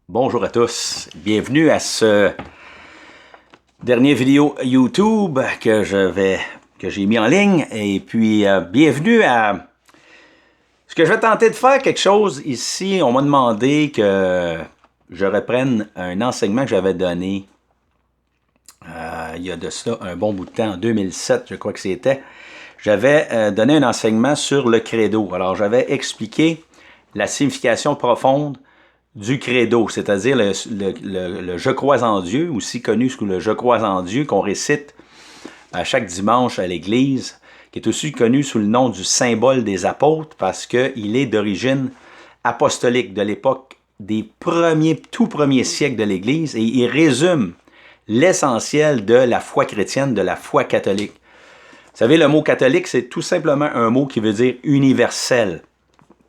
Bonjour à tous, bienvenue à ce dernier vidéo YouTube que j'ai mis en ligne et puis bienvenue à ce que je vais tenter de faire quelque chose ici. On m'a demandé que je reprenne un enseignement que j'avais donné il y a de cela un bon bout de temps, en 2007 je crois que c'était. J'avais donné un enseignement sur le credo. Alors j'avais expliqué la signification profonde du credo, c'est-à-dire le je crois en Dieu, aussi connu sous le je crois en Dieu, qu'on récite à chaque dimanche à l'église, qui est aussi connu sous le nom du symbole des apôtres, parce qu'il est d'origine apostolique, de l'époque des tout premiers siècles de l'église, et il résume l'essentiel de la foi chrétienne, de la foi catholique. Vous savez, le mot catholique, c'est tout simplement un mot qui veut dire universel.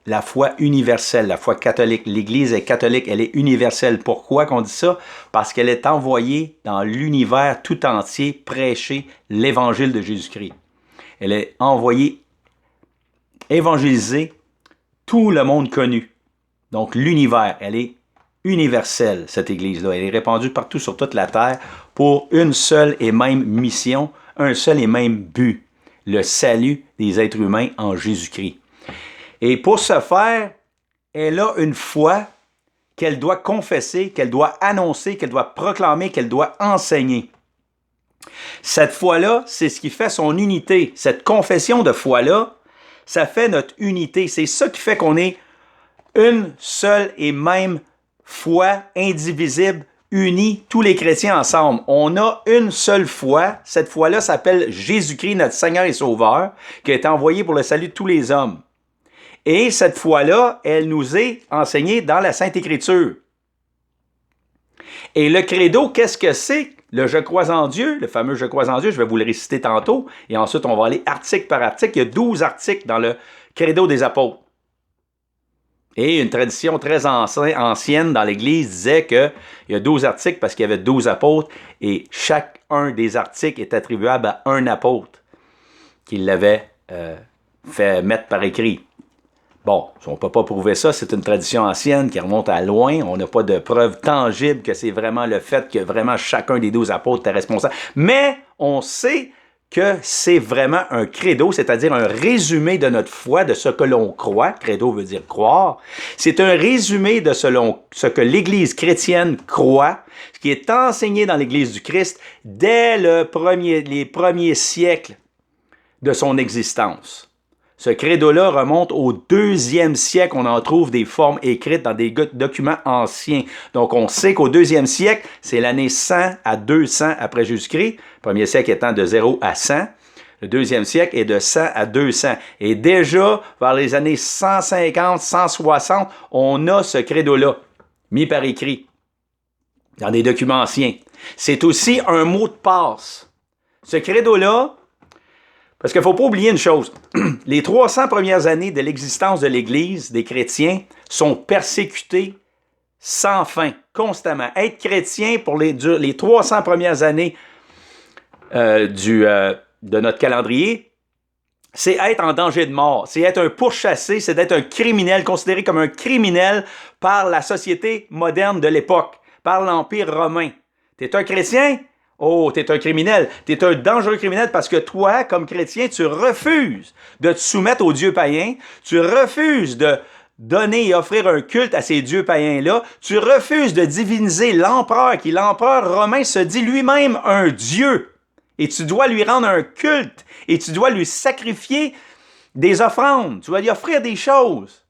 La foi universelle, la foi catholique. L'Église est catholique, elle est universelle. Pourquoi qu'on dit ça? Parce qu'elle est envoyée dans l'univers tout entier prêcher l'Évangile de Jésus-Christ. Elle est envoyée évangéliser tout le monde connu. Donc l'univers, elle est universelle, cette Église-là. Elle est répandue partout sur toute la terre pour une seule et même mission, un seul et même but, le salut des êtres humains en Jésus-Christ. Et pour ce faire, elle a une foi qu'elle doit confesser, qu'elle doit annoncer, qu'elle doit proclamer, qu'elle doit enseigner. Cette foi-là, c'est ce qui fait son unité. Cette confession de foi-là, ça fait notre unité. C'est ça qui fait qu'on est une seule et même foi indivisible, unis, tous les chrétiens ensemble. On a une seule foi. Cette foi-là s'appelle Jésus-Christ, notre Seigneur et Sauveur, qui a été envoyé pour le salut de tous les hommes. Et cette foi-là, elle nous est enseignée dans la Sainte Écriture. Et le credo, qu'est-ce que c'est? Le « Je crois en Dieu », le fameux « Je crois en Dieu », je vais vous le réciter tantôt, et ensuite on va aller article par article. Il y a 12 articles dans le credo des apôtres. Et une tradition très ancienne dans l'Église disait qu'il y a 12 articles parce qu'il y avait 12 apôtres, et chacun des articles est attribuable à un apôtre qui l'avait fait mettre par écrit. Bon, on ne peut pas prouver ça, c'est une tradition ancienne qui remonte à loin. On n'a pas de preuve tangible que c'est vraiment le fait que vraiment chacun des 12 apôtres est responsable. Mais on sait que c'est vraiment un credo, c'est-à-dire un résumé de notre foi, de ce que l'on croit. Credo veut dire croire. C'est un résumé de ce que l'Église chrétienne croit, ce qui est enseigné dans l'Église du Christ dès les premiers siècles de son existence. Ce credo-là remonte au 2e siècle. On en trouve des formes écrites dans des documents anciens. Donc, on sait qu'au 2e siècle, c'est l'année 100 à 200 après Jésus-Christ. Le 1er siècle étant de 0 à 100. Le 2e siècle est de 100 à 200. Et déjà, vers les années 150, 160, on a ce credo-là, mis par écrit, dans des documents anciens. C'est aussi un mot de passe. Ce credo-là, parce qu'il ne faut pas oublier une chose, les 300 premières années de l'existence de l'Église, des chrétiens, sont persécutés sans fin, constamment. Être chrétien pour les 300 premières années de notre calendrier, c'est être en danger de mort, c'est être un pourchassé, c'est d'être un criminel, considéré comme un criminel par la société moderne de l'époque, par l'Empire romain. Tu es un chrétien? Oh, tu es un criminel. Tu es un dangereux criminel parce que toi, comme chrétien, tu refuses de te soumettre aux dieux païens. Tu refuses de donner et offrir un culte à ces dieux païens-là. Tu refuses de diviniser l'empereur, qui l'empereur romain se dit lui-même un dieu. Et tu dois lui rendre un culte. Et tu dois lui sacrifier des offrandes. Tu dois lui offrir des choses.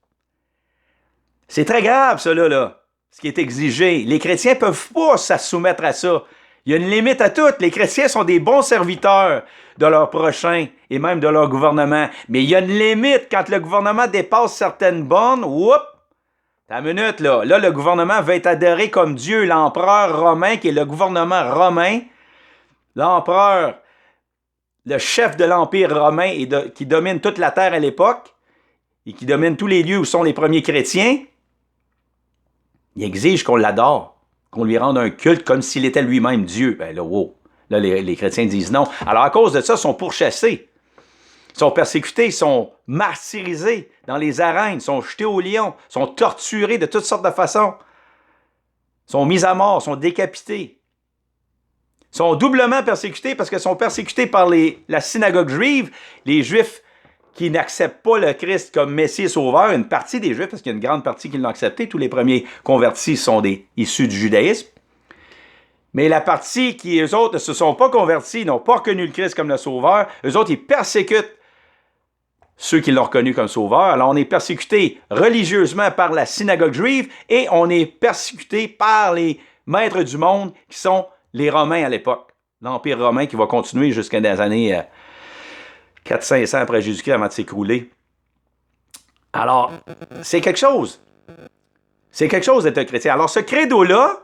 C'est très grave, cela, là, ce qui est exigé. Les chrétiens ne peuvent pas se soumettre à ça. Il y a une limite à tout. Les chrétiens sont des bons serviteurs de leur prochain et même de leur gouvernement. Mais il y a une limite. Quand le gouvernement dépasse certaines bornes, t'as une minute, là. Là, le gouvernement va être adoré comme Dieu, l'empereur romain, qui est le gouvernement romain. L'empereur, le chef de l'Empire romain qui domine toute la terre à l'époque et qui domine tous les lieux où sont les premiers chrétiens, il exige qu'on l'adore. Qu'on lui rende un culte comme s'il était lui-même Dieu. Ben là, wow. Là, les chrétiens disent non. Alors, à cause de ça, ils sont pourchassés. Ils sont persécutés, ils sont martyrisés dans les arènes, ils sont jetés au lion, ils sont torturés de toutes sortes de façons. sont mis à mort, sont décapités. Sont doublement persécutés parce qu'ils sont persécutés par la synagogue juive, les Juifs qui n'acceptent pas le Christ comme Messie et Sauveur, une partie des Juifs, parce qu'il y a une grande partie qui l'ont accepté, tous les premiers convertis sont issus du judaïsme. Mais la partie qui, eux autres, ne se sont pas convertis, n'ont pas reconnu le Christ comme le Sauveur, eux autres, ils persécutent ceux qui l'ont reconnu comme Sauveur. Alors, on est persécuté religieusement par la synagogue juive et on est persécuté par les maîtres du monde qui sont les Romains à l'époque. L'Empire romain qui va continuer jusqu'à des années 400-500 après Jésus-Christ avant de s'écrouler. Alors, c'est quelque chose. C'est quelque chose d'être un chrétien. Alors, ce credo-là,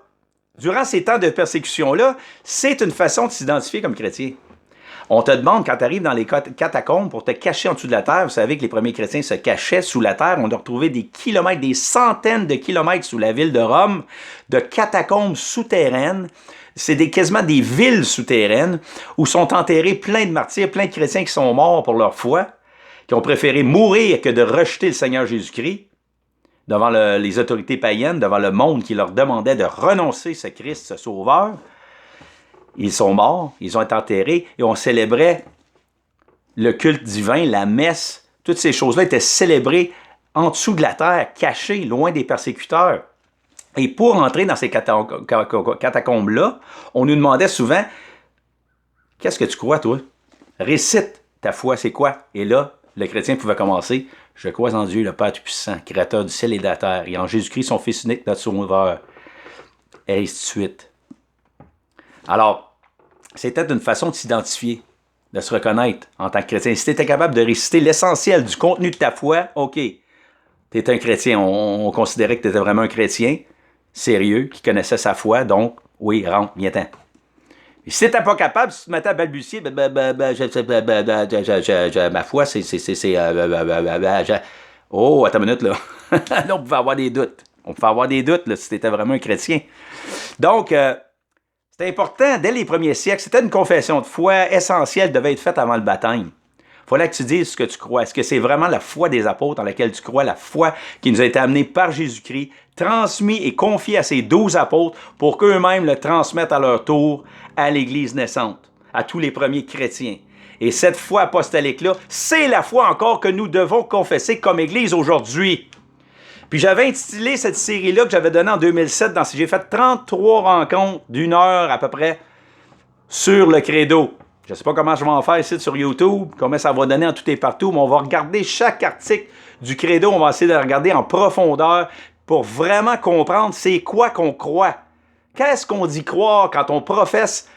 durant ces temps de persécution-là, c'est une façon de s'identifier comme chrétien. On te demande, quand tu arrives dans les catacombes pour te cacher en dessous de la terre, vous savez que les premiers chrétiens se cachaient sous la terre, on a retrouvé des kilomètres, des centaines de kilomètres sous la ville de Rome, de catacombes souterraines. C'est quasiment des villes souterraines où sont enterrés plein de martyrs, plein de chrétiens qui sont morts pour leur foi, qui ont préféré mourir que de rejeter le Seigneur Jésus-Christ devant les autorités païennes, devant le monde qui leur demandait de renoncer ce Christ, ce Sauveur. Ils sont morts, ils ont été enterrés et on célébrait le culte divin, la messe. Toutes ces choses-là étaient célébrées en dessous de la terre, cachées, loin des persécuteurs. Et pour entrer dans ces catacombes-là, on nous demandait souvent « Qu'est-ce que tu crois, toi? Récite ta foi, c'est quoi? » Et là, le chrétien pouvait commencer « Je crois en Dieu, le Père Tout-Puissant, Créateur du ciel et de la terre, et en Jésus-Christ, son Fils unique, notre Sauveur. » Et ainsi de suite. Alors, c'était une façon de s'identifier, de se reconnaître en tant que chrétien. Si tu étais capable de réciter l'essentiel du contenu de ta foi, OK, tu es un chrétien. On considérait que tu étais vraiment un chrétien sérieux, qui connaissait sa foi, donc, oui, rentre, viens-t'en. Et si tu n'étais pas capable, si tu te mettais à balbutier, ma foi, oh, attends une minute, là. Là, on pouvait avoir des doutes. On pouvait avoir des doutes, là, si tu étais vraiment un chrétien. Donc, c'était important, dès les premiers siècles, c'était une confession de foi essentielle, devait être faite avant le baptême. Il fallait que tu dises ce que tu crois. Est-ce que c'est vraiment la foi des apôtres en laquelle tu crois, la foi qui nous a été amenée par Jésus-Christ, transmis et confiée à ces 12 apôtres pour qu'eux-mêmes le transmettent à leur tour à l'Église naissante, à tous les premiers chrétiens. Et cette foi apostolique-là, c'est la foi encore que nous devons confesser comme Église aujourd'hui. Puis j'avais intitulé cette série-là que j'avais donnée en 2007. J'ai fait 33 rencontres d'1 heure à peu près sur le credo. Je ne sais pas comment je vais en faire ici sur YouTube, combien ça va donner en tout et partout, mais on va regarder chaque article du credo. On va essayer de le regarder en profondeur pour vraiment comprendre c'est quoi qu'on croit. Qu'est-ce qu'on dit croire quand on professe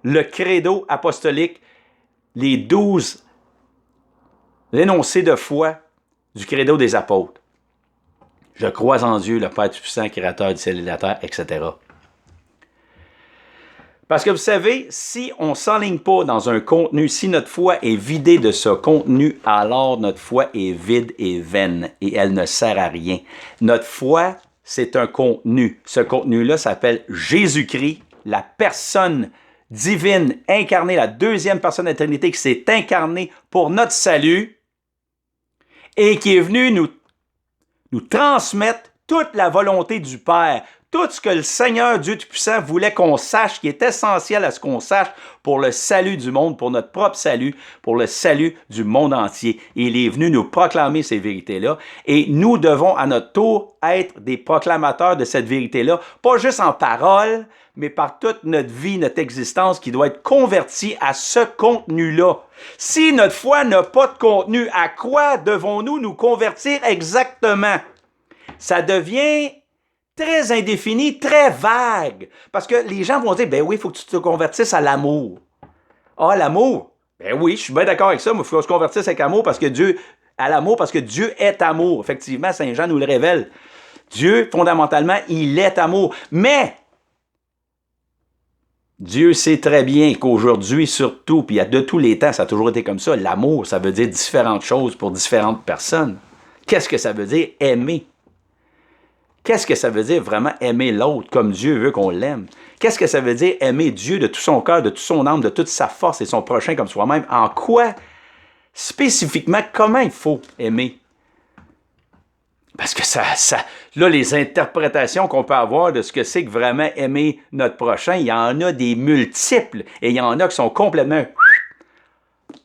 le credo apostolique, les 12 énoncés de foi du credo des apôtres. Je crois en Dieu, le Père Tout-Puissant, Créateur du ciel et de la terre, etc. Parce que vous savez, si on ne s'enligne pas dans un contenu, si notre foi est vidée de ce contenu, alors notre foi est vide et vaine et elle ne sert à rien. Notre foi, c'est un contenu. Ce contenu-là s'appelle Jésus-Christ, la personne divine incarnée, la deuxième personne de la Trinité qui s'est incarnée pour notre salut et qui est venue nous transmettre toute la volonté du Père, tout ce que le Seigneur Dieu Tout-Puissant voulait qu'on sache, qui est essentiel à ce qu'on sache pour le salut du monde, pour notre propre salut, pour le salut du monde entier. Et il est venu nous proclamer ces vérités-là. Et nous devons à notre tour être des proclamateurs de cette vérité-là, pas juste en parole, mais par toute notre vie, notre existence qui doit être convertie à ce contenu-là. Si notre foi n'a pas de contenu, à quoi devons-nous nous convertir exactement? Ça devient très indéfini, très vague. Parce que les gens vont dire, ben oui, il faut que tu te convertisses à l'amour. Ah, l'amour? Ben oui, je suis bien d'accord avec ça, mais il faut qu'on se convertisse avec l'amour parce que Dieu, à l'amour parce que Dieu est amour. Effectivement, Saint Jean nous le révèle. Dieu, fondamentalement, il est amour. Mais Dieu sait très bien qu'aujourd'hui, surtout, puis de tous les temps, ça a toujours été comme ça, l'amour, ça veut dire différentes choses pour différentes personnes. Qu'est-ce que ça veut dire aimer? Qu'est-ce que ça veut dire vraiment aimer l'autre comme Dieu veut qu'on l'aime? Qu'est-ce que ça veut dire aimer Dieu de tout son cœur, de toute son âme, de toute sa force et son prochain comme soi-même? En quoi, spécifiquement, comment il faut aimer? Parce que là, les interprétations qu'on peut avoir de ce que c'est que vraiment aimer notre prochain, il y en a des multiples et il y en a qui sont complètement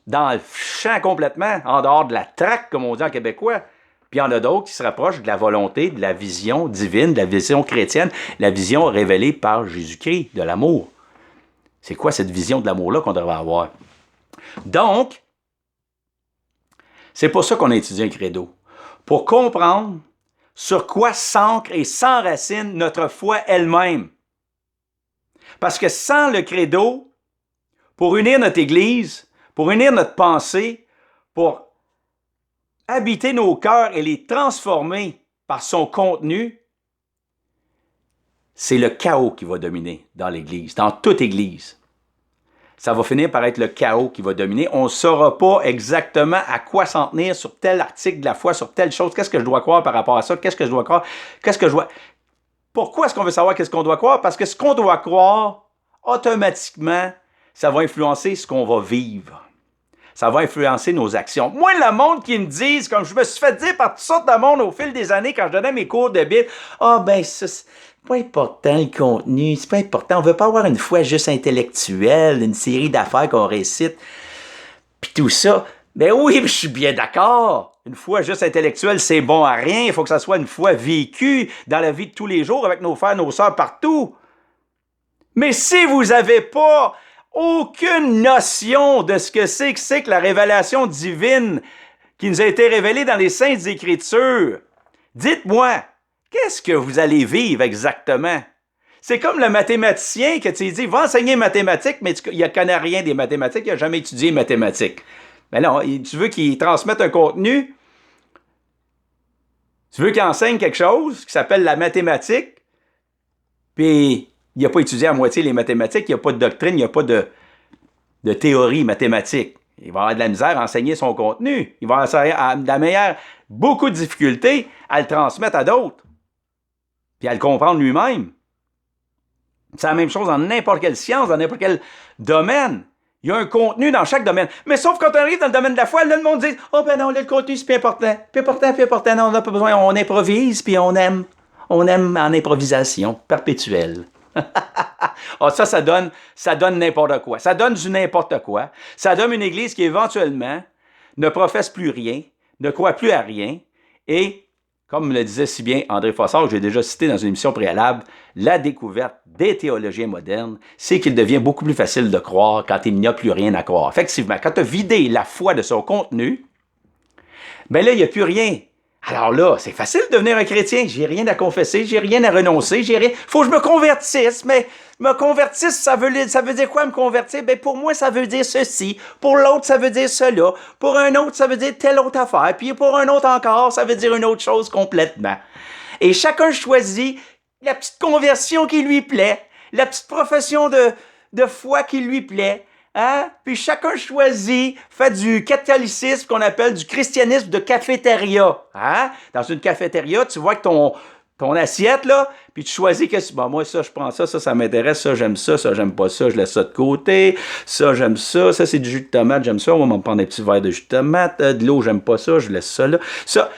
dans le champ complètement, en dehors de la traque, comme on dit en québécois. Puis il y en a d'autres qui se rapprochent de la volonté, de la vision divine, de la vision chrétienne, la vision révélée par Jésus-Christ, de l'amour. C'est quoi cette vision de l'amour-là qu'on devrait avoir? Donc, c'est pour ça qu'on a étudié un credo. Pour comprendre sur quoi s'ancre et s'enracine notre foi elle-même. Parce que sans le credo, pour unir notre Église, pour unir notre pensée, pour habiter nos cœurs et les transformer par son contenu, c'est le chaos qui va dominer dans l'Église, dans toute Église. Ça va finir par être le chaos qui va dominer. On ne saura pas exactement à quoi s'en tenir sur tel article de la foi, sur telle chose. Qu'est-ce que je dois croire par rapport à ça? Qu'est-ce que je dois croire? Pourquoi est-ce qu'on veut savoir qu'est-ce qu'on doit croire? Parce que ce qu'on doit croire, automatiquement, ça va influencer ce qu'on va vivre. Ça va influencer nos actions. Moi, le monde qui me disent, comme je me suis fait dire par toutes sortes de monde au fil des années quand je donnais mes cours de Bible, « Ah, ben ça, c'est pas important le contenu, c'est pas important. On veut pas avoir une foi juste intellectuelle, une série d'affaires qu'on récite, puis tout ça. » Ben oui, je suis bien d'accord. Une foi juste intellectuelle, c'est bon à rien. Il faut que ça soit une foi vécue dans la vie de tous les jours avec nos frères, nos sœurs partout. Mais si vous n'avez pas aucune notion de ce que c'est que la révélation divine qui nous a été révélée dans les Saintes Écritures, dites-moi, qu'est-ce que vous allez vivre exactement? C'est comme le mathématicien que tu dis, va enseigner mathématiques, mais il ne connaît rien des mathématiques, il n'a jamais étudié mathématiques. Mais non, tu veux qu'il transmette un contenu, tu veux qu'il enseigne quelque chose qui s'appelle la mathématique, puis il n'a pas étudié à moitié les mathématiques, il n'y a pas de doctrine, il n'y a pas de théorie mathématique. Il va avoir de la misère à enseigner son contenu. Il va avoir de la meilleure, beaucoup de difficultés à le transmettre à d'autres. Puis à le comprendre lui-même. C'est la même chose dans n'importe quelle science, dans n'importe quel domaine. Il y a un contenu dans chaque domaine. Mais sauf quand on arrive dans le domaine de la foi, là, le monde dit « Oh ben non, là, le contenu, c'est plus important. Plus important, plus important. Non, on n'a pas besoin. On improvise, puis on aime. On aime en improvisation perpétuelle. » Oh, ça donne n'importe quoi. Ça donne du n'importe quoi. Ça donne une Église qui, éventuellement, ne professe plus rien, ne croit plus à rien. Et, comme le disait si bien André Fossard, que j'ai déjà cité dans une émission préalable, la découverte des théologiens modernes, c'est qu'il devient beaucoup plus facile de croire quand il n'y a plus rien à croire. Effectivement, quand tu as vidé la foi de son contenu, ben là, il n'y a plus rien. Alors là, c'est facile de devenir un chrétien. J'ai rien à confesser, j'ai rien à renoncer, j'ai rien. Faut que je me convertisse, mais me convertir, ça veut dire quoi me convertir? Ben pour moi, ça veut dire ceci. Pour l'autre, ça veut dire cela. Pour un autre, ça veut dire telle autre affaire. Puis pour un autre encore, ça veut dire une autre chose complètement. Et chacun choisit la petite conversion qui lui plaît, la petite profession de foi qui lui plaît. Hein? Puis chacun choisit, fait du catholicisme qu'on appelle du christianisme de cafétéria. Hein? Dans une cafétéria, tu vois que ton assiette, là, puis tu choisis que bon, moi, ça, je prends ça m'intéresse, ça, j'aime ça, j'aime pas ça, je laisse ça de côté, ça, j'aime ça c'est du jus de tomate, j'aime ça, on va m'en prendre un petit verre de jus de tomate, de l'eau, j'aime pas ça, je laisse ça là. Ça,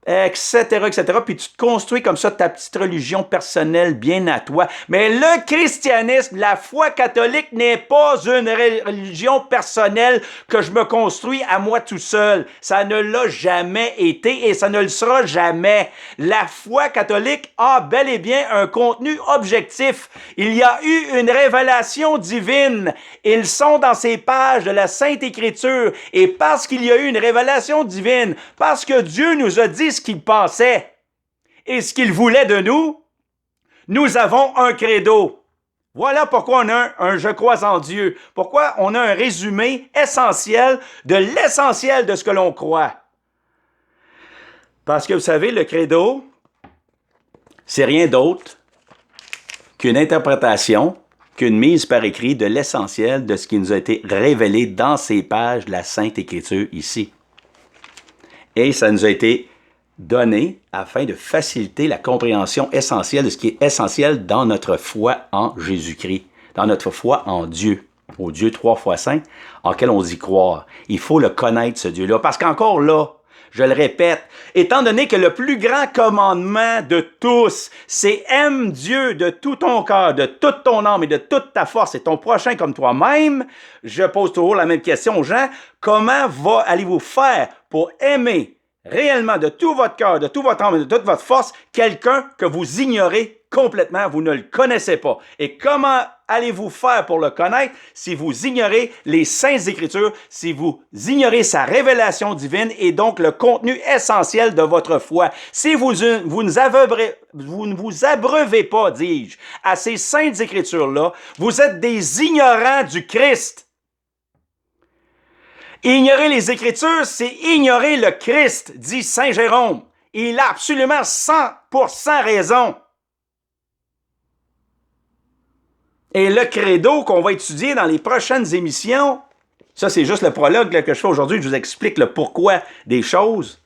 etc., etc. Puis tu te construis comme ça ta petite religion personnelle bien à toi. Mais le christianisme, la foi catholique n'est pas une religion personnelle que je me construis à moi tout seul. Ça ne l'a jamais été et ça ne le sera jamais. La foi catholique a bel et bien un contenu objectif. Il y a eu une révélation divine. Ils sont dans ces pages de la Sainte Écriture. Et parce qu'il y a eu une révélation divine, parce que Dieu nous a dit ce qu'il pensait et ce qu'il voulait de nous, nous avons un credo. Voilà pourquoi on a un « Je crois en Dieu ». Pourquoi on a un résumé essentiel de l'essentiel de ce que l'on croit. Parce que vous savez, le credo, c'est rien d'autre qu'une interprétation, qu'une mise par écrit de l'essentiel de ce qui nous a été révélé dans ces pages de la Sainte Écriture ici. Et ça nous a été donné afin de faciliter la compréhension essentielle de ce qui est essentiel dans notre foi en Jésus-Christ, dans notre foi en Dieu, au Dieu 3 fois 5, en quel on dit croire. Il faut le connaître, ce Dieu-là, parce qu'encore là, Je le répète, étant donné que le plus grand commandement de tous, c'est aime Dieu de tout ton cœur, de toute ton âme et de toute ta force et ton prochain comme toi-même, je pose toujours la même question aux gens. Comment allez-vous faire pour aimer réellement de tout votre cœur, de tout votre âme et de toute votre force quelqu'un que vous ignorez complètement, vous ne le connaissez pas? Et comment allez-vous faire pour le connaître si vous ignorez les Saintes Écritures, si vous ignorez sa révélation divine et donc le contenu essentiel de votre foi? Si vous ne vous abreuvez pas, dis-je, à ces Saintes Écritures-là, vous êtes des ignorants du Christ. Ignorer les Écritures, c'est ignorer le Christ, dit Saint Jérôme. Il a absolument 100% raison. Et le credo qu'on va étudier dans les prochaines émissions, ça c'est juste le prologue que je fais aujourd'hui, je vous explique le pourquoi des choses.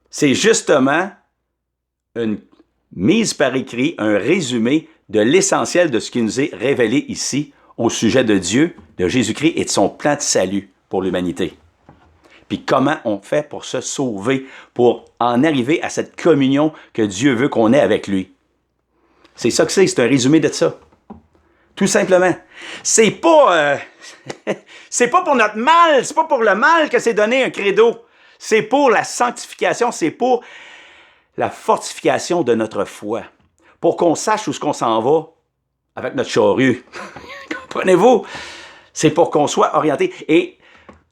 C'est justement une mise par écrit, un résumé de l'essentiel de ce qui nous est révélé ici au sujet de Dieu, de Jésus-Christ et de son plan de salut pour l'humanité. Puis comment on fait pour se sauver, pour en arriver à cette communion que Dieu veut qu'on ait avec lui. C'est ça que c'est un résumé de ça. Tout simplement. C'est pas pour notre mal, c'est pas pour le mal que c'est donné un credo. C'est pour la sanctification, c'est pour la fortification de notre foi. Pour qu'on sache où est-ce qu'on s'en va avec notre charrue. Comprenez-vous? C'est pour qu'on soit orienté. Et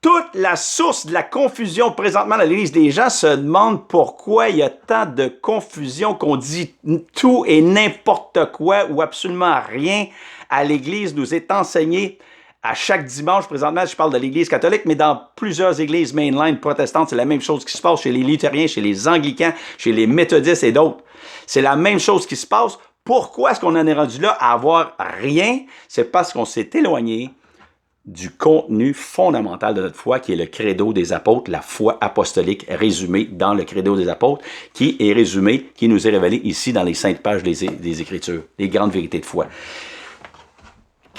toute la source de la confusion présentement dans l'Église, des gens se demandent pourquoi il y a tant de confusion, qu'on dit tout et n'importe quoi ou absolument rien à l'Église nous est enseigné à chaque dimanche. Présentement, je parle de l'Église catholique, mais dans plusieurs églises mainline protestantes, c'est la même chose qui se passe chez les luthériens, chez les anglicans, chez les méthodistes et d'autres. C'est la même chose qui se passe. Pourquoi est-ce qu'on en est rendu là à avoir rien? C'est parce qu'on s'est éloigné du contenu fondamental de notre foi, qui est le credo des apôtres, la foi apostolique résumée dans le credo des apôtres, qui est résumé, qui nous est révélé ici dans les saintes pages des Écritures, les grandes vérités de foi.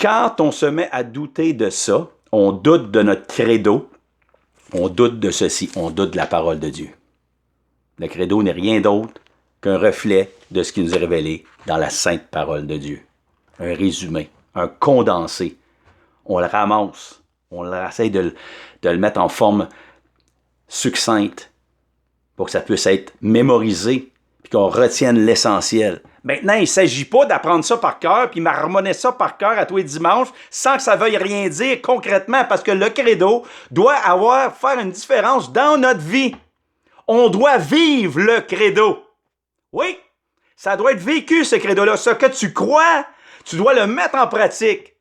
Quand on se met à douter de ça, on doute de notre credo, on doute de ceci, on doute de la parole de Dieu. Le credo n'est rien d'autre qu'un reflet de ce qui nous est révélé dans la sainte parole de Dieu. Un résumé, un condensé. On le ramasse, on essaie de le mettre en forme succincte pour que ça puisse être mémorisé et qu'on retienne l'essentiel. Maintenant, il ne s'agit pas d'apprendre ça par cœur puis marmonner ça par cœur à tous les dimanches sans que ça veuille rien dire concrètement parce que le credo doit faire une différence dans notre vie. On doit vivre le credo. Oui, ça doit être vécu ce credo-là. Ce que tu crois, tu dois le mettre en pratique.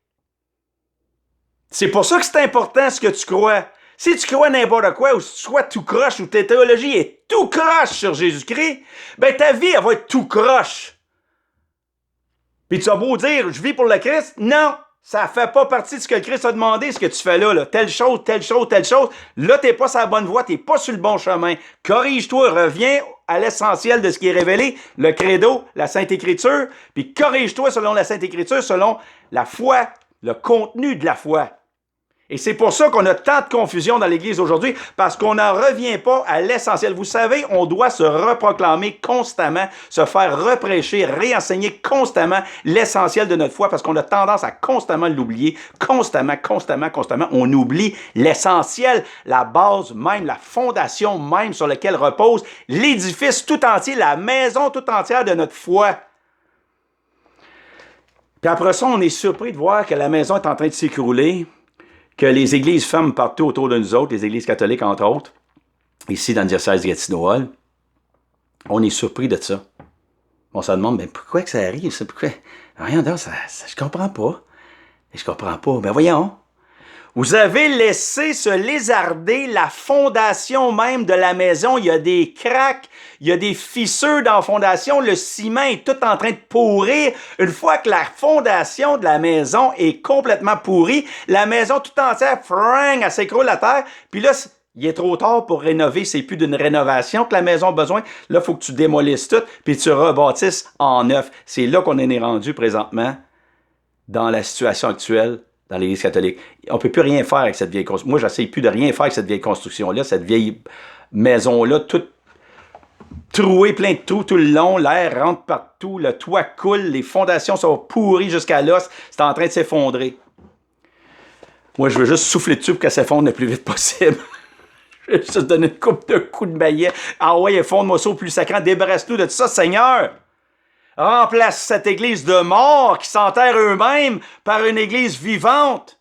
C'est pour ça que c'est important ce que tu crois. Si tu crois n'importe quoi, ou si tu crois tout croche, ou ta théologie est tout croche sur Jésus-Christ, ben ta vie, elle va être tout croche. Puis tu as beau dire, je vis pour le Christ, non, ça ne fait pas partie de ce que le Christ a demandé, ce que tu fais là. Telle chose, telle chose, telle chose. Là, tu n'es pas sur la bonne voie, tu n'es pas sur le bon chemin. Corrige-toi, reviens à l'essentiel de ce qui est révélé, le credo, la Sainte Écriture, puis corrige-toi selon la Sainte Écriture, selon la foi, le contenu de la foi. Et c'est pour ça qu'on a tant de confusion dans l'Église aujourd'hui, parce qu'on n'en revient pas à l'essentiel. Vous savez, on doit se reproclamer constamment, se faire reprêcher, réenseigner constamment l'essentiel de notre foi, parce qu'on a tendance à constamment l'oublier, constamment. On oublie l'essentiel, la base même, la fondation même sur laquelle repose l'édifice tout entier, la maison tout entière de notre foi. Puis après ça, on est surpris de voir que la maison est en train de s'écrouler, que les églises ferment partout autour de nous autres, les églises catholiques entre autres, ici dans le diocèse de Gatineau. On est surpris de ça. On se demande, mais pourquoi que ça arrive? Pourquoi? Rien d'autre, je comprends pas. Je comprends pas. Ben voyons. Vous avez laissé se lézarder la fondation même de la maison. Il y a des craques, il y a des fissures dans la fondation. Le ciment est tout en train de pourrir. Une fois que la fondation de la maison est complètement pourrie, la maison tout entière, elle s'écroule à terre. Puis là, il est trop tard pour rénover. C'est plus d'une rénovation que la maison a besoin. Là, il faut que tu démolisses tout puis tu rebâtisses en neuf. C'est là qu'on en est rendu présentement dans la situation actuelle dans l'Église catholique. On ne peut plus rien faire avec cette vieille construction. Moi, j'essaie plus de rien faire avec cette vieille construction-là, cette vieille maison-là, toute trouée, plein de trous tout le long, l'air rentre partout, le toit coule, les fondations sont pourries jusqu'à l'os, c'est en train de s'effondrer. Moi, je veux juste souffler dessus pour qu'elle s'effondre le plus vite possible. Je vais juste donner une coupe de coups de maillet. Ah ouais, effondre-moi ça au plus sacrant, débarrasse-nous de tout ça, Seigneur! Remplace cette église de morts qui s'enterrent eux-mêmes par une église vivante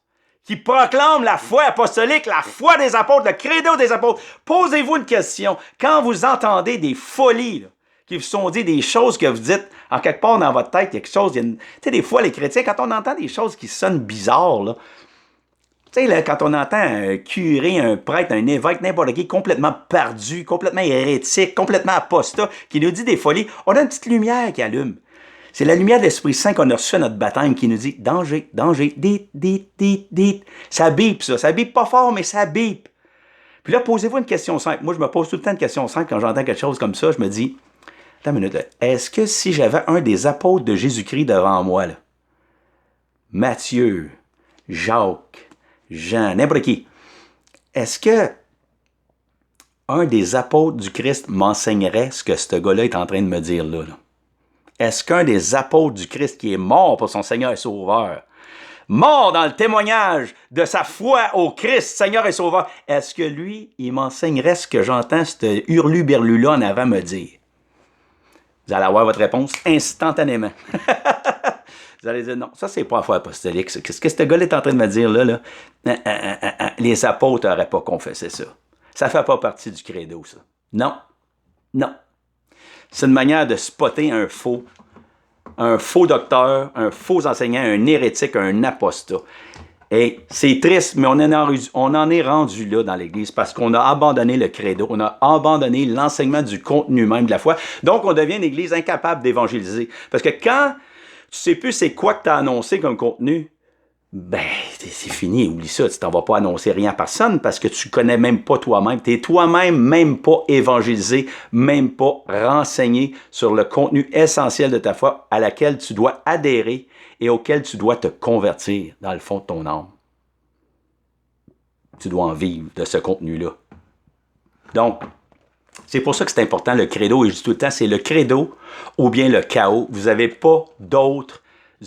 qui proclame la foi apostolique, la foi des apôtres, le credo des apôtres. Posez-vous une question. Quand vous entendez des folies, là, qui vous sont dit des choses que vous dites, en quelque part dans votre tête, il y a quelque chose, tu sais, des fois, les chrétiens, quand on entend des choses qui sonnent bizarres, là, tu sais, là, quand on entend un curé, un prêtre, un évêque, n'importe qui, complètement perdu, complètement hérétique, complètement apostat, qui nous dit des folies, on a une petite lumière qui allume. C'est la lumière de l'Esprit Saint qu'on a reçue à notre baptême qui nous dit « Danger, danger, dit, dit, dit, dit ». Ça bip, ça. Ça bip pas fort, mais ça bip. Puis là, posez-vous une question simple. Moi, je me pose tout le temps une question simple quand j'entends quelque chose comme ça. Je me dis « Attends une minute, est-ce que si j'avais un des apôtres de Jésus-Christ devant moi, là, Matthieu, Jacques, Jean, n'importe qui, est-ce que un des apôtres du Christ m'enseignerait ce que ce gars-là est en train de me dire là? Est-ce qu'un des apôtres du Christ qui est mort pour son Seigneur et Sauveur, mort dans le témoignage de sa foi au Christ, Seigneur et Sauveur, est-ce que lui, il m'enseignerait ce que j'entends, ce hurlu-berlu-là en avant me dire? Vous allez avoir votre réponse instantanément. Vous allez dire, non, ça, c'est pas la foi apostolique. Qu'est-ce que ce gars-là est en train de me dire là? Les apôtres n'auraient pas confessé ça. Ça fait pas partie du credo, ça. Non. Non. C'est une manière de spotter un faux docteur, un faux enseignant, un hérétique, un apostat. Et c'est triste, mais on en est rendu là dans l'Église parce qu'on a abandonné le credo, on a abandonné l'enseignement du contenu même de la foi. Donc, on devient une Église incapable d'évangéliser. Parce que quand tu sais plus c'est quoi que tu as annoncé comme contenu, ben, c'est fini, oublie ça, tu t'en vas pas annoncer rien à personne parce que tu connais même pas toi-même, tu es toi-même même pas évangélisé, même pas renseigné sur le contenu essentiel de ta foi à laquelle tu dois adhérer et auquel tu dois te convertir dans le fond de ton âme. Tu dois en vivre de ce contenu-là. Donc, c'est pour ça que c'est important le credo, et je dis tout le temps, c'est le credo ou bien le chaos. Vous n'avez pas d'autres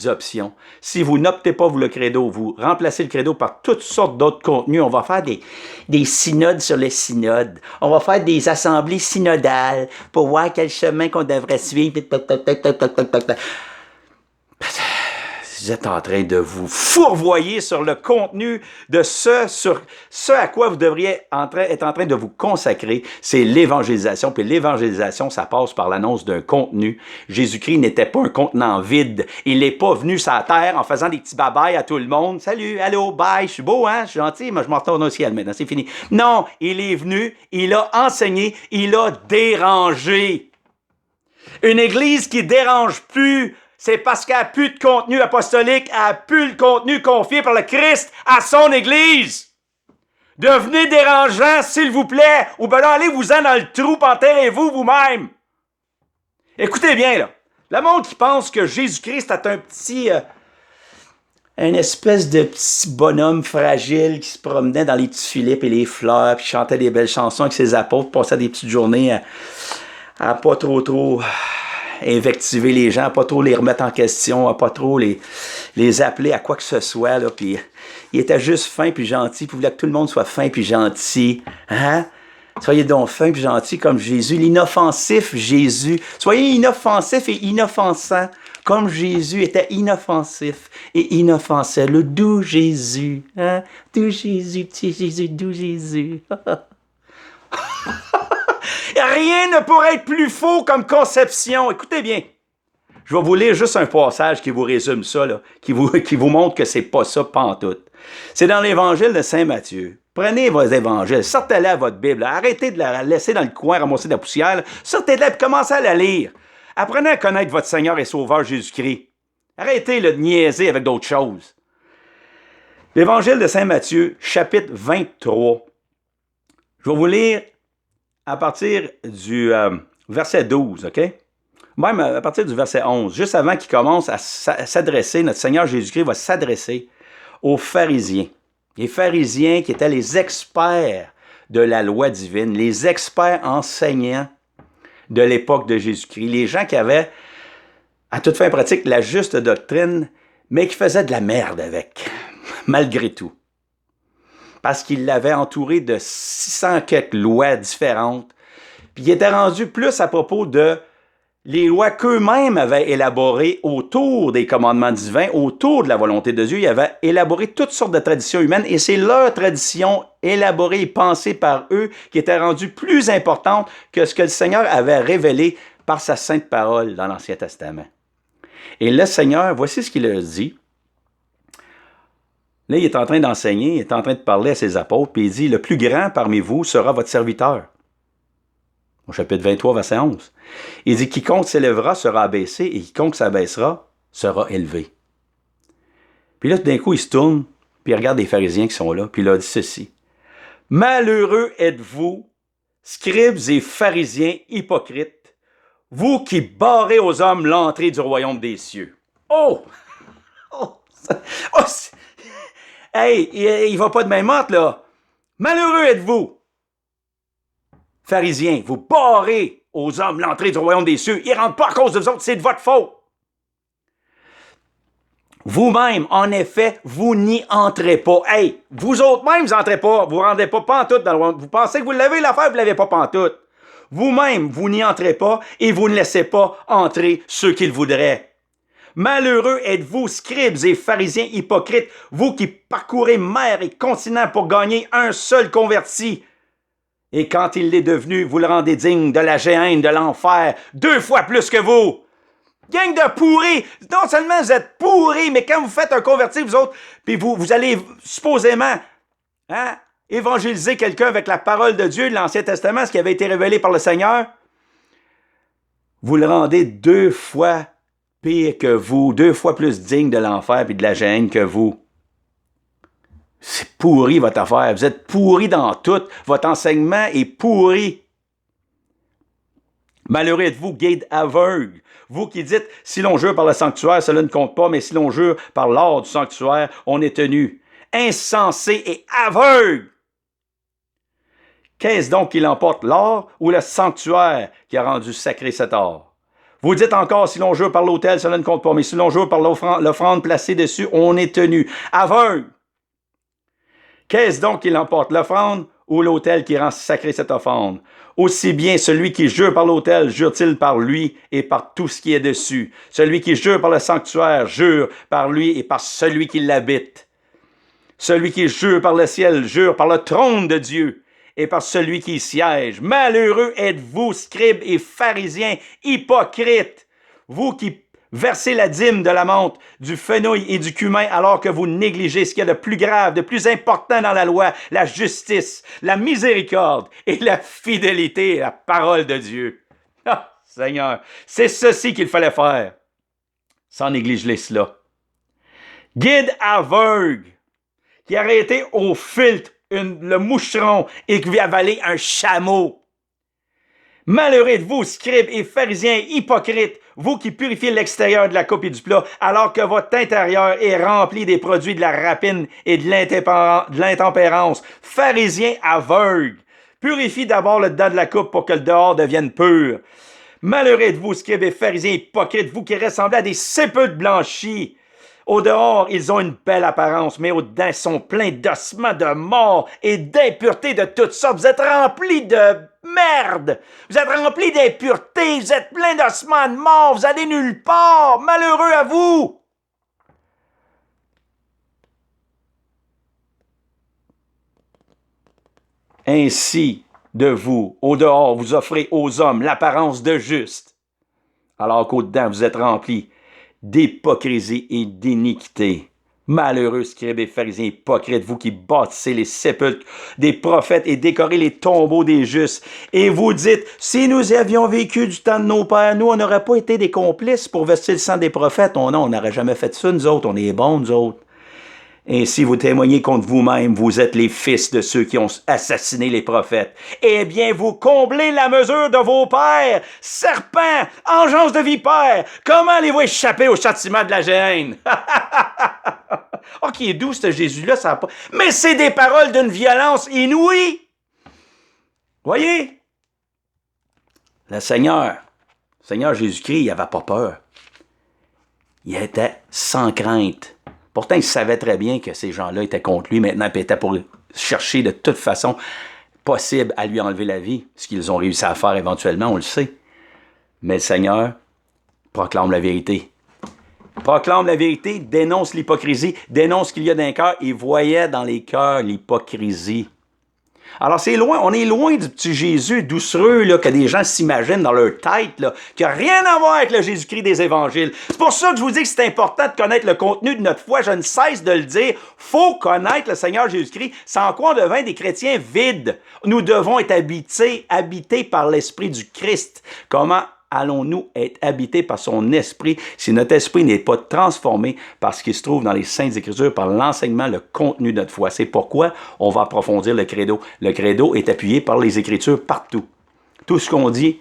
options. Si vous n'optez pas pour le credo, vous remplacez le credo par toutes sortes d'autres contenus. On va faire des synodes sur les synodes. On va faire des assemblées synodales pour voir quel chemin qu'on devrait suivre. Vous êtes en train de vous fourvoyer sur le contenu de ce à quoi vous devriez être en train de vous consacrer. C'est l'évangélisation. Puis l'évangélisation, ça passe par l'annonce d'un contenu. Jésus-Christ n'était pas un contenant vide. Il n'est pas venu sur la terre en faisant des petits babayes à tout le monde. Salut, allô, bye, je suis beau, hein, je suis gentil, mais je m'en retourne au ciel maintenant, c'est fini. Non, il est venu, il a enseigné, il a dérangé. Une église qui dérange plus, c'est parce qu'elle n'a plus de contenu apostolique, elle n'a plus le contenu confié par le Christ à son Église. Devenez dérangeant, s'il vous plaît, ou bien là, allez-vous-en dans le trou, enterrez-vous vous-même. Écoutez bien, là. Le monde qui pense que Jésus-Christ est un petit... une espèce de petit bonhomme fragile qui se promenait dans les petits tulipes et les fleurs, puis chantait des belles chansons avec ses apôtres, passait des petites journées à pas trop invectiver les gens, à pas trop les remettre en question, à pas trop les appeler à quoi que ce soit, là, puis il était juste fin puis gentil, puis il voulait que tout le monde soit fin puis gentil, hein? Soyez donc fin puis gentil comme Jésus, l'inoffensif Jésus. Soyez inoffensif et inoffensant, comme Jésus était inoffensif et inoffensant. Le doux Jésus, hein? Doux Jésus, petit Jésus, doux Jésus. Rien ne pourrait être plus faux comme conception. Écoutez bien. Je vais vous lire juste un passage qui vous résume ça, là, qui vous montre que c'est pas ça pantoute. C'est dans l'évangile de Saint Matthieu. Prenez vos évangiles, sortez-la à votre Bible, arrêtez de la laisser dans le coin, ramasser de la poussière, sortez-la et commencez à la lire. Apprenez à connaître votre Seigneur et Sauveur Jésus-Christ. Arrêtez de niaiser avec d'autres choses. L'évangile de Saint Matthieu, chapitre 23. Je vais vous lire à partir du verset 12, OK? Même à partir du verset 11, juste avant qu'il commence à s'adresser, notre Seigneur Jésus-Christ va s'adresser aux pharisiens. Les pharisiens qui étaient les experts de la loi divine, les experts enseignants de l'époque de Jésus-Christ, les gens qui avaient, à toute fin pratique, la juste doctrine, mais qui faisaient de la merde avec, malgré tout. Parce qu'ils l'avaient entouré de 600 quelques lois différentes, puis ils étaient rendus plus à propos de les lois qu'eux-mêmes avaient élaborées autour des commandements divins, autour de la volonté de Dieu. Ils avaient élaboré toutes sortes de traditions humaines et c'est leur tradition élaborée et pensée par eux qui était rendue plus importante que ce que le Seigneur avait révélé par sa sainte parole dans l'Ancien Testament. Et le Seigneur, voici ce qu'il leur dit. Là, il est en train d'enseigner, il est en train de parler à ses apôtres, puis il dit, « Le plus grand parmi vous sera votre serviteur. » Au chapitre 23, verset 11. Il dit, « Quiconque s'élèvera sera abaissé, et quiconque s'abaissera sera élevé. » Puis là, tout d'un coup, il se tourne, puis il regarde les pharisiens qui sont là, puis il leur dit ceci. « Malheureux êtes-vous, scribes et pharisiens hypocrites, vous qui barrez aux hommes l'entrée du royaume des cieux. » Oh! Oh! Oh! Hey, il va pas de même morte, là. Malheureux êtes-vous, pharisiens, vous barrez aux hommes l'entrée du royaume des cieux. Ils ne rentrent pas à cause de vous autres, c'est de votre faute. Vous-même, en effet, vous n'y entrez pas. Hey, vous autres-mêmes, vous n'entrez pas. Vous ne rendez pas pantoute dans le royaume. Vous pensez que vous l'avez l'affaire, vous ne l'avez pas pantoute. Vous-même, vous n'y entrez pas et vous ne laissez pas entrer ceux qui le voudraient. Malheureux êtes-vous, scribes et pharisiens hypocrites, vous qui parcourez mer et continent pour gagner un seul converti. Et quand il l'est devenu, vous le rendez digne de la géhenne, de l'enfer, 2 fois plus que vous. Gang de pourris! Non seulement vous êtes pourris, mais quand vous faites un converti, vous autres, puis vous allez supposément évangéliser quelqu'un avec la parole de Dieu de l'Ancien Testament, ce qui avait été révélé par le Seigneur, vous le rendez 2 fois pire que vous, 2 fois plus digne de l'enfer et de la géhenne que vous. C'est pourri votre affaire. Vous êtes pourri dans tout. Votre enseignement est pourri. Malheureux êtes-vous, guides aveugles. Vous qui dites, si l'on jure par le sanctuaire, cela ne compte pas, mais si l'on jure par l'or du sanctuaire, on est tenu. Insensé et aveugle. Qu'est-ce donc qui l'emporte, l'or ou le sanctuaire qui a rendu sacré cet or? Vous dites encore, si l'on jure par l'autel, cela ne compte pas, mais si l'on jure par l'offrande placée dessus, on est tenu. Aveugle! Qu'est-ce donc qui l'emporte, l'offrande ou l'autel qui rend sacré cette offrande? Aussi bien celui qui jure par l'autel, jure-t-il par lui et par tout ce qui est dessus. Celui qui jure par le sanctuaire, jure par lui et par celui qui l'habite. Celui qui jure par le ciel, jure par le trône de Dieu et par celui qui y siège. Malheureux êtes-vous, scribes et pharisiens, hypocrites, vous qui versez la dîme de la menthe, du fenouil et du cumin, alors que vous négligez ce qu'il y a de plus grave, de plus important dans la loi, la justice, la miséricorde et la fidélité à la parole de Dieu. Ah, Seigneur, c'est ceci qu'il fallait faire, sans négliger cela. Guide aveugle, qui a arrêté au filtre le moucheron et qui vient avaler un chameau. Malheureux êtes-vous, scribes et pharisiens hypocrites, vous qui purifiez l'extérieur de la coupe et du plat, alors que votre intérieur est rempli des produits de la rapine et de l'intempérance. Pharisiens aveugles, purifie d'abord le dedans de la coupe pour que le dehors devienne pur. Malheureux êtes-vous, scribes et pharisiens hypocrites, vous qui ressemblez à des sépulcres blanchis. Au dehors, ils ont une belle apparence, mais au dedans, ils sont pleins d'ossements de mort et d'impuretés de toutes sortes. Vous êtes remplis de merde. Vous êtes remplis d'impuretés. Vous êtes pleins d'ossements de mort. Vous allez nulle part. Malheureux à vous. Ainsi, de vous, au dehors, vous offrez aux hommes l'apparence de juste, alors qu'au dedans, vous êtes remplis d'hypocrisie et d'iniquité. Malheureux scribes et pharisiens hypocrites, vous qui bâtissez les sépulcres des prophètes et décorez les tombeaux des justes. Et vous dites, si nous avions vécu du temps de nos pères, nous, on n'aurait pas été des complices pour vestir le sang des prophètes. Oh non, on n'aurait jamais fait ça, nous autres. On est bons, nous autres. Ainsi, vous témoignez contre vous-même, vous êtes les fils de ceux qui ont assassiné les prophètes. Eh bien, vous comblez la mesure de vos pères, serpents, engeance de vipères. Comment allez-vous échapper au châtiment de la géhenne? Oh, qui est doux, ce Jésus-là, ça n'a pas... Mais c'est des paroles d'une violence inouïe! Voyez? Le Seigneur Jésus-Christ, il n'avait pas peur. Il était sans crainte. Pourtant, il savait très bien que ces gens-là étaient contre lui maintenant, puis étaient pour chercher de toute façon possible à lui enlever la vie. Ce qu'ils ont réussi à faire éventuellement, on le sait. Mais le Seigneur proclame la vérité. Proclame la vérité, dénonce l'hypocrisie, dénonce ce qu'il y a dans les cœurs. Il voyait dans les cœurs l'hypocrisie. Alors, on est loin du petit Jésus doucereux là, que des gens s'imaginent dans leur tête, là, qui n'a rien à voir avec le Jésus-Christ des évangiles. C'est pour ça que je vous dis que c'est important de connaître le contenu de notre foi. Je ne cesse de le dire. Faut connaître le Seigneur Jésus-Christ, sans quoi on devient des chrétiens vides. Nous devons être habités par l'Esprit du Christ. Comment allons-nous être habités par son esprit si notre esprit n'est pas transformé par ce qui se trouve dans les Saintes Écritures, par l'enseignement, le contenu de notre foi? C'est pourquoi on va approfondir le credo. Le credo est appuyé par les Écritures partout. Tout ce qu'on dit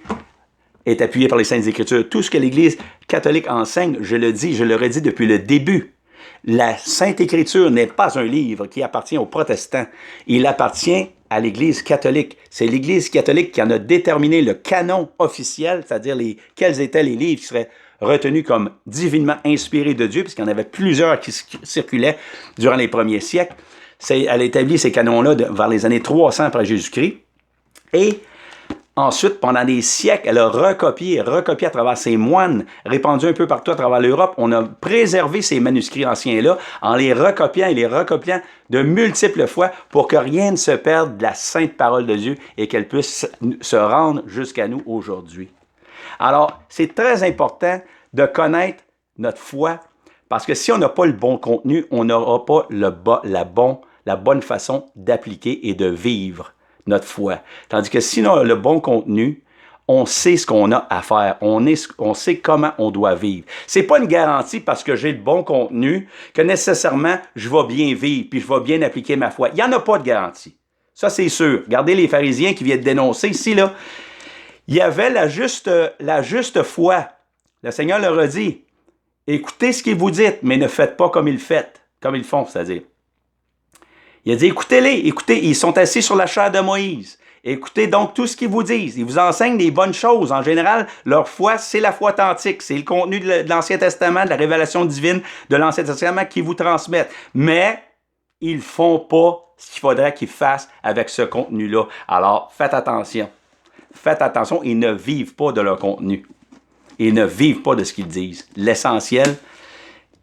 est appuyé par les Saintes Écritures. Tout ce que l'Église catholique enseigne, je le dis, je le redis depuis le début. La Sainte Écriture n'est pas un livre qui appartient aux protestants. Il appartient à l'Église catholique. C'est l'Église catholique qui en a déterminé le canon officiel, c'est-à-dire quels étaient les livres qui seraient retenus comme divinement inspirés de Dieu, puisqu'il y en avait plusieurs qui circulaient durant les premiers siècles. Elle a établi ces canons-là vers les années 300 après Jésus-Christ. Et ensuite, pendant des siècles, elle a recopié à travers ses moines, répandu un peu partout à travers l'Europe. On a préservé ces manuscrits anciens-là en les recopiant et les recopiant de multiples fois pour que rien ne se perde de la sainte parole de Dieu et qu'elle puisse se rendre jusqu'à nous aujourd'hui. Alors, c'est très important de connaître notre foi parce que si on n'a pas le bon contenu, on n'aura pas la bonne façon d'appliquer et de vivre notre foi. Tandis que si on a le bon contenu, on sait ce qu'on a à faire. On sait comment on doit vivre. C'est pas une garantie parce que j'ai le bon contenu que nécessairement je vais bien vivre puis je vais bien appliquer ma foi. Il n'y en a pas de garantie. Ça, c'est sûr. Regardez les pharisiens qui viennent dénoncer ici, là. Il y avait la juste foi. Le Seigneur leur a dit, écoutez ce qu'ils vous dites, mais ne faites pas comme ils font, c'est-à-dire. Il a dit, écoutez, ils sont assis sur la chair de Moïse. Écoutez donc tout ce qu'ils vous disent. Ils vous enseignent des bonnes choses. En général, leur foi, c'est la foi authentique. C'est le contenu de l'Ancien Testament, de la révélation divine de l'Ancien Testament qu'ils vous transmettent. Mais ils ne font pas ce qu'il faudrait qu'ils fassent avec ce contenu-là. Alors, faites attention. Faites attention, ils ne vivent pas de leur contenu. Ils ne vivent pas de ce qu'ils disent. L'essentiel,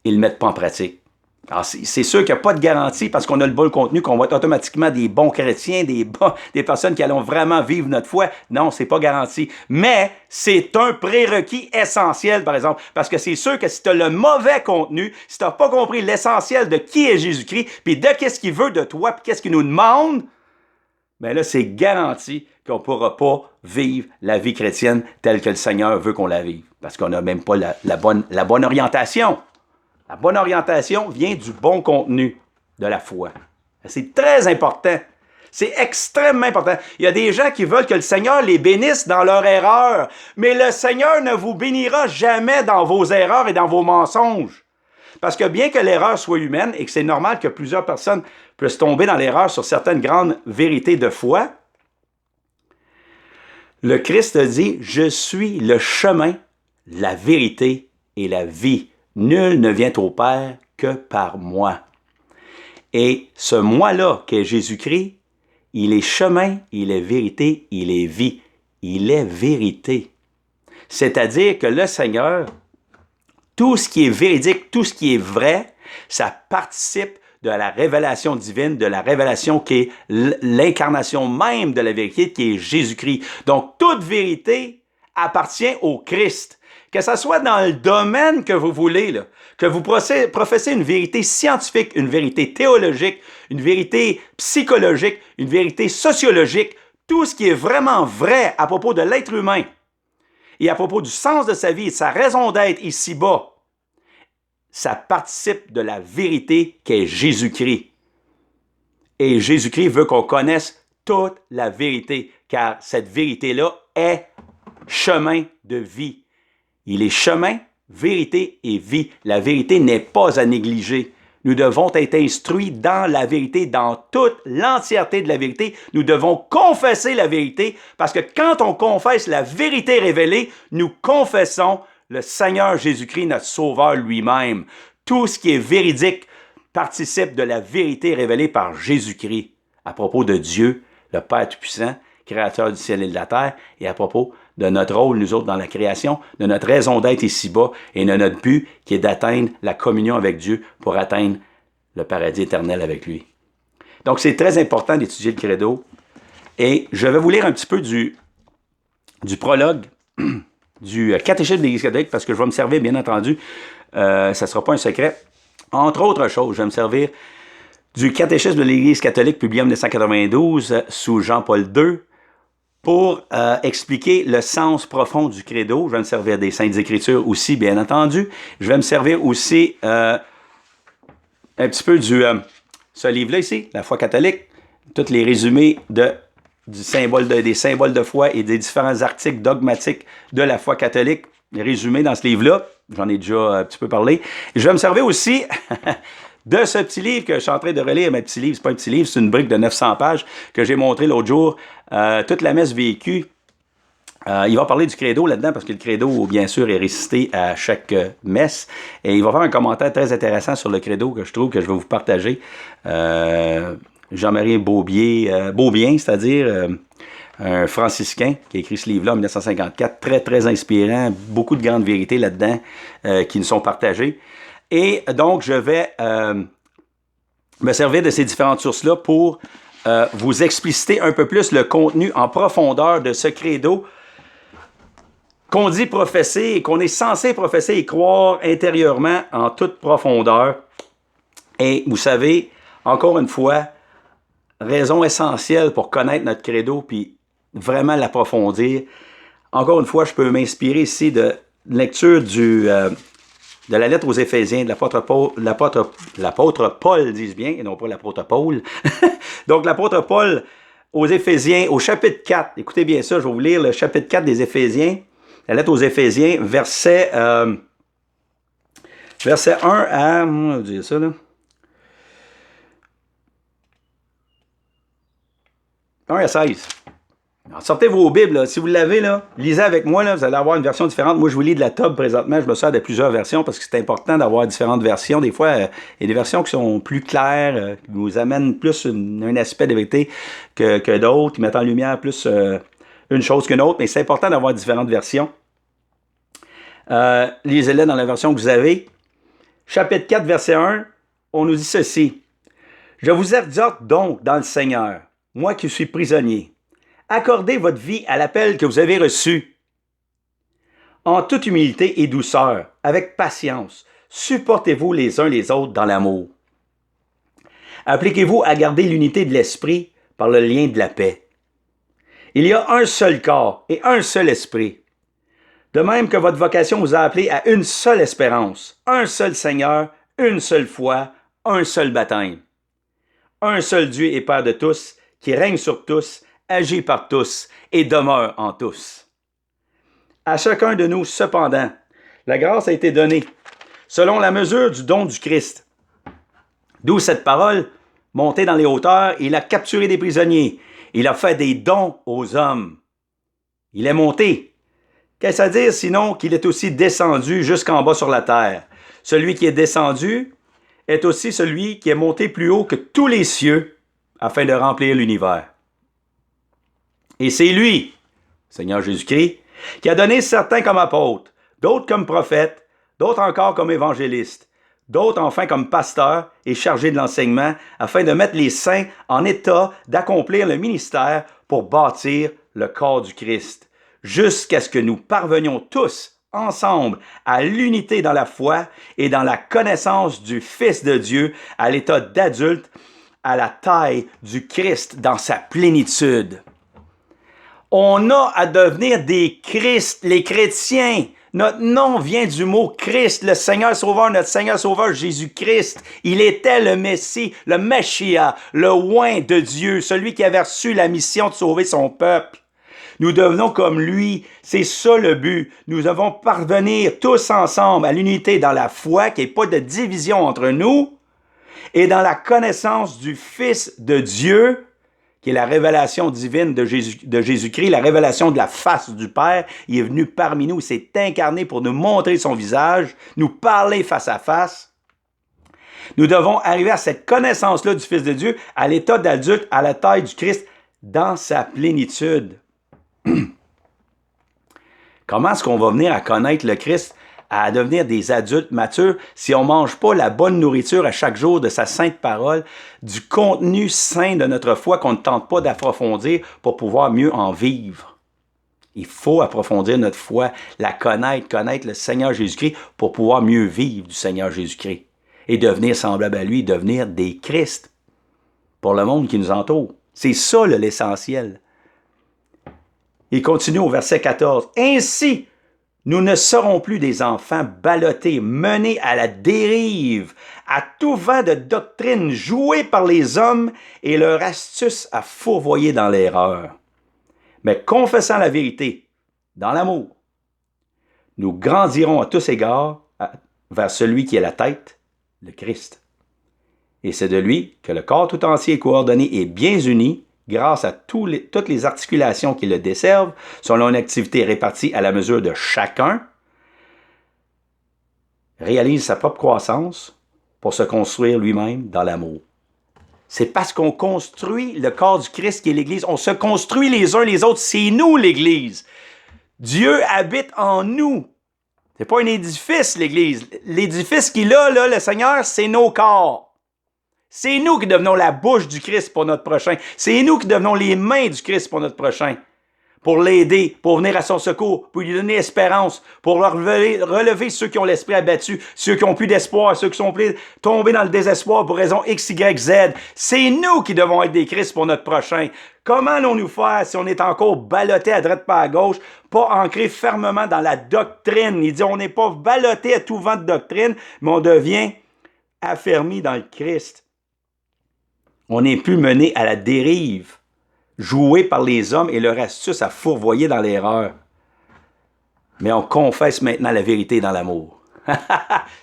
ils ne le mettent pas en pratique. Alors, c'est sûr qu'il n'y a pas de garantie parce qu'on a le bon contenu, qu'on va être automatiquement des bons chrétiens, des personnes qui allons vraiment vivre notre foi. Non, c'est pas garanti. Mais c'est un prérequis essentiel, par exemple. Parce que c'est sûr que si tu as le mauvais contenu, si tu n'as pas compris l'essentiel de qui est Jésus-Christ, puis de qu'est-ce qu'il veut de toi, puis qu'est-ce qu'il nous demande, bien là, c'est garanti qu'on ne pourra pas vivre la vie chrétienne telle que le Seigneur veut qu'on la vive. Parce qu'on n'a même pas la bonne orientation. La bonne orientation vient du bon contenu de la foi. C'est très important. C'est extrêmement important. Il y a des gens qui veulent que le Seigneur les bénisse dans leur erreur, mais le Seigneur ne vous bénira jamais dans vos erreurs et dans vos mensonges. Parce que bien que l'erreur soit humaine et que c'est normal que plusieurs personnes puissent tomber dans l'erreur sur certaines grandes vérités de foi, le Christ dit « Je suis le chemin, la vérité et la vie. Nul ne vient au Père que par moi. » Et ce moi-là, qui est Jésus-Christ, il est chemin, il est vérité, il est vie. Il est vérité. C'est-à-dire que le Seigneur, tout ce qui est véridique, tout ce qui est vrai, ça participe de la révélation divine, de la révélation qui est l'incarnation même de la vérité, qui est Jésus-Christ. Donc, toute vérité appartient au Christ. Que ce soit dans le domaine que vous voulez, là, que vous professez une vérité scientifique, une vérité théologique, une vérité psychologique, une vérité sociologique, tout ce qui est vraiment vrai à propos de l'être humain et à propos du sens de sa vie et de sa raison d'être ici-bas, ça participe de la vérité qu'est Jésus-Christ. Et Jésus-Christ veut qu'on connaisse toute la vérité, car cette vérité-là est chemin de vie. Il est chemin, vérité et vie. La vérité n'est pas à négliger. Nous devons être instruits dans la vérité, dans toute l'entièreté de la vérité. Nous devons confesser la vérité, parce que quand on confesse la vérité révélée, nous confessons le Seigneur Jésus-Christ, notre Sauveur lui-même. Tout ce qui est véridique participe de la vérité révélée par Jésus-Christ à propos de Dieu, le Père Tout-Puissant, Créateur du ciel et de la terre, et à propos de notre rôle, nous autres, dans la création, de notre raison d'être ici-bas, et de notre but qui est d'atteindre la communion avec Dieu pour atteindre le paradis éternel avec lui. Donc, c'est très important d'étudier le credo. Et je vais vous lire un petit peu du prologue du catéchisme de l'Église catholique, parce que je vais me servir, bien entendu, ça ne sera pas un secret. Entre autres choses, je vais me servir du catéchisme de l'Église catholique publié en 1992 sous Jean-Paul II pour expliquer le sens profond du credo. Je vais me servir des Saintes Écritures aussi, bien entendu. Je vais me servir aussi un petit peu ce livre-là ici, La foi catholique, tous les résumés des symboles de foi et des différents articles dogmatiques de la foi catholique, résumés dans ce livre-là. J'en ai déjà un petit peu parlé. Et je vais me servir aussi de ce petit livre que je suis en train de relire. Mais petit livre, c'est pas un petit livre, c'est une brique de 900 pages que j'ai montré l'autre jour. Toute la messe vécue. Il va parler du credo là-dedans parce que le credo, bien sûr, est récité à chaque messe. Et il va faire un commentaire très intéressant sur le credo que je trouve que je vais vous partager. Jean-Marie Beaubien, c'est-à-dire un franciscain qui a écrit ce livre-là en 1954, très, très inspirant, beaucoup de grandes vérités là-dedans qui nous sont partagées. Et donc, je vais me servir de ces différentes sources-là pour vous expliciter un peu plus le contenu en profondeur de ce credo qu'on dit professer et qu'on est censé professer et croire intérieurement en toute profondeur. Et vous savez, encore une fois, raison essentielle pour connaître notre credo puis vraiment l'approfondir. Encore une fois, je peux m'inspirer ici de lecture de la lettre aux Éphésiens de l'apôtre Paul, disent bien, et non pas l'apôtre Paul. Donc, l'apôtre Paul aux Éphésiens, au chapitre 4, écoutez bien ça, je vais vous lire le chapitre 4 des Éphésiens, la lettre aux Éphésiens, verset 1 à... On va dire ça, là. 1 à 16. Alors, sortez vos Bibles, là. Si vous l'avez, là, lisez avec moi, là, vous allez avoir une version différente. Moi, je vous lis de la Tob présentement, je me sers de plusieurs versions parce que c'est important d'avoir différentes versions. Des fois, il y a des versions qui sont plus claires, qui vous amènent plus un aspect de vérité que d'autres, qui mettent en lumière plus une chose qu'une autre, mais c'est important d'avoir différentes versions. Lisez-les dans la version que vous avez. Chapitre 4, verset 1, on nous dit ceci. « Je vous exhorte donc dans le Seigneur, moi qui suis prisonnier, accordez votre vie à l'appel que vous avez reçu. En toute humilité et douceur, avec patience, supportez-vous les uns les autres dans l'amour. Appliquez-vous à garder l'unité de l'esprit par le lien de la paix. Il y a un seul corps et un seul esprit. De même que votre vocation vous a appelé à une seule espérance, un seul Seigneur, une seule foi, un seul baptême. Un seul Dieu et Père de tous, qui règne sur tous, agit par tous et demeure en tous. À chacun de nous, cependant, la grâce a été donnée, selon la mesure du don du Christ. D'où cette parole, monté dans les hauteurs, il a capturé des prisonniers, il a fait des dons aux hommes. Il est monté. Qu'est-ce à dire sinon qu'il est aussi descendu jusqu'en bas sur la terre? Celui qui est descendu est aussi celui qui est monté plus haut que tous les cieux afin de remplir l'univers. Et c'est lui, Seigneur Jésus-Christ, qui a donné certains comme apôtres, d'autres comme prophètes, d'autres encore comme évangélistes, d'autres enfin comme pasteurs et chargés de l'enseignement, afin de mettre les saints en état d'accomplir le ministère pour bâtir le corps du Christ, jusqu'à ce que nous parvenions tous ensemble à l'unité dans la foi et dans la connaissance du Fils de Dieu, à l'état d'adulte, à la taille du Christ dans sa plénitude. On a à devenir des Christ, les chrétiens. Notre nom vient du mot Christ, le Seigneur Sauveur, notre Seigneur Sauveur Jésus-Christ. Il était le Messie, le Messia, le oint de Dieu, celui qui avait reçu la mission de sauver son peuple. Nous devenons comme lui, c'est ça le but. Nous devons parvenir tous ensemble à l'unité dans la foi, qu'il n'y ait pas de division entre nous, et dans la connaissance du Fils de Dieu, qui est la révélation divine de Jésus-Christ, la révélation de la face du Père. Il est venu parmi nous, il s'est incarné pour nous montrer son visage, nous parler face à face. Nous devons arriver à cette connaissance-là du Fils de Dieu, à l'état d'adulte, à la taille du Christ, dans sa plénitude. Comment est-ce qu'on va venir à connaître le Christ, à devenir des adultes matures, si on ne mange pas la bonne nourriture à chaque jour de sa sainte parole, du contenu saint de notre foi qu'on ne tente pas d'approfondir pour pouvoir mieux en vivre? Il faut approfondir notre foi, la connaître le Seigneur Jésus-Christ pour pouvoir mieux vivre du Seigneur Jésus-Christ et devenir semblable à lui, devenir des Christ pour le monde qui nous entoure. C'est ça l'essentiel. Il continue au verset 14. « Ainsi, nous ne serons plus des enfants ballottés, menés à la dérive, à tout vent de doctrine, joués par les hommes et leur astuce à fourvoyer dans l'erreur. Mais confessant la vérité, dans l'amour, nous grandirons à tous égards vers celui qui est la tête, le Christ. Et c'est de lui que le corps tout entier est coordonné et bien uni, grâce à toutes les articulations qui le desservent, selon une activité répartie à la mesure de chacun, réalise sa propre croissance pour se construire lui-même dans l'amour. » C'est parce qu'on construit le corps du Christ qui est l'Église. On se construit les uns les autres. C'est nous l'Église. Dieu habite en nous. C'est pas un édifice, l'Église. L'édifice qu'il a, là, le Seigneur, c'est nos corps. C'est nous qui devenons la bouche du Christ pour notre prochain. C'est nous qui devenons les mains du Christ pour notre prochain. Pour l'aider, pour venir à son secours, pour lui donner espérance, pour relever ceux qui ont l'esprit abattu, ceux qui ont plus d'espoir, ceux qui sont tombés dans le désespoir pour raison X, Y, Z. C'est nous qui devons être des Christ pour notre prochain. Comment allons-nous faire si on est encore ballotté à droite pas à gauche, pas ancré fermement dans la doctrine? Il dit on n'est pas ballotté à tout vent de doctrine, mais on devient affermi dans le Christ. On n'est plus mené à la dérive, joué par les hommes et leur astuce à fourvoyer dans l'erreur. Mais on confesse maintenant la vérité dans l'amour.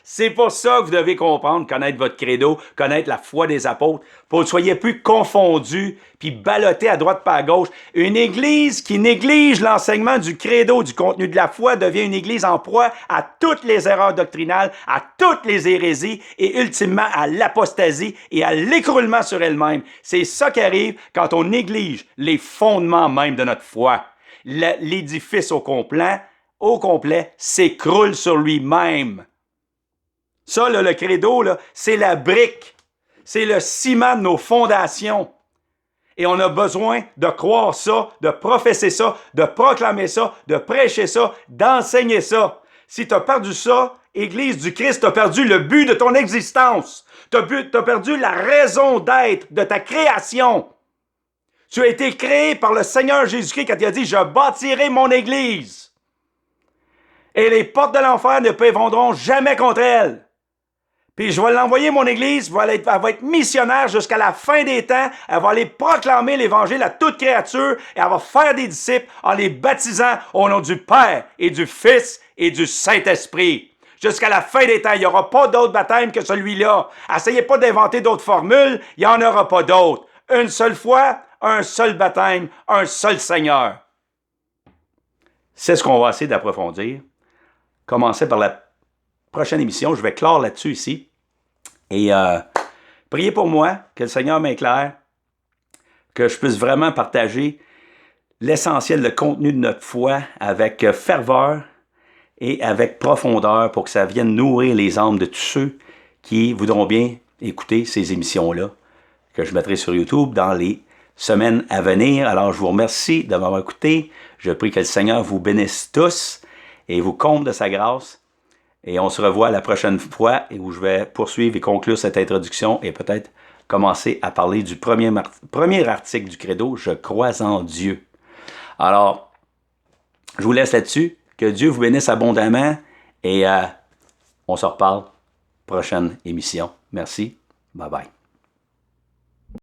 C'est pour ça que vous devez comprendre, connaître votre credo, connaître la foi des apôtres, pour que vous ne soyez plus confondus, puis ballottés à droite pas à gauche. Une église qui néglige l'enseignement du credo, du contenu de la foi, devient une église en proie à toutes les erreurs doctrinales, à toutes les hérésies, et ultimement à l'apostasie et à l'écroulement sur elle-même. C'est ça qui arrive quand on néglige les fondements même de notre foi. L'édifice au complet, s'écroule sur lui-même. Ça, là, le credo, là, c'est la brique. C'est le ciment de nos fondations. Et on a besoin de croire ça, de professer ça, de proclamer ça, de prêcher ça, d'enseigner ça. Si tu as perdu ça, Église du Christ, tu as perdu le but de ton existence. Tu as perdu la raison d'être de ta création. Tu as été créé par le Seigneur Jésus-Christ quand il a dit « Je bâtirai mon Église ». Et les portes de l'enfer ne prévaudront jamais contre elle. Puis je vais l'envoyer, mon Église, elle va être missionnaire jusqu'à la fin des temps. Elle va aller proclamer l'Évangile à toute créature et elle va faire des disciples en les baptisant au nom du Père et du Fils et du Saint-Esprit. Jusqu'à la fin des temps, il n'y aura pas d'autre baptême que celui-là. Essayez pas d'inventer d'autres formules, il n'y en aura pas d'autres. Une seule fois, un seul baptême, un seul Seigneur. C'est ce qu'on va essayer d'approfondir. Commencer par la prochaine émission. Je vais clore là-dessus ici. Et priez pour moi, que le Seigneur m'éclaire, que je puisse vraiment partager l'essentiel, le contenu de notre foi avec ferveur et avec profondeur pour que ça vienne nourrir les âmes de tous ceux qui voudront bien écouter ces émissions-là que je mettrai sur YouTube dans les semaines à venir. Alors, je vous remercie de m'avoir écouté. Je prie que le Seigneur vous bénisse tous et vous comble de sa grâce. Et on se revoit la prochaine fois où je vais poursuivre et conclure cette introduction et peut-être commencer à parler du premier article du credo, « Je crois en Dieu ». Alors, je vous laisse là-dessus. Que Dieu vous bénisse abondamment et on se reparle prochaine émission. Merci. Bye bye.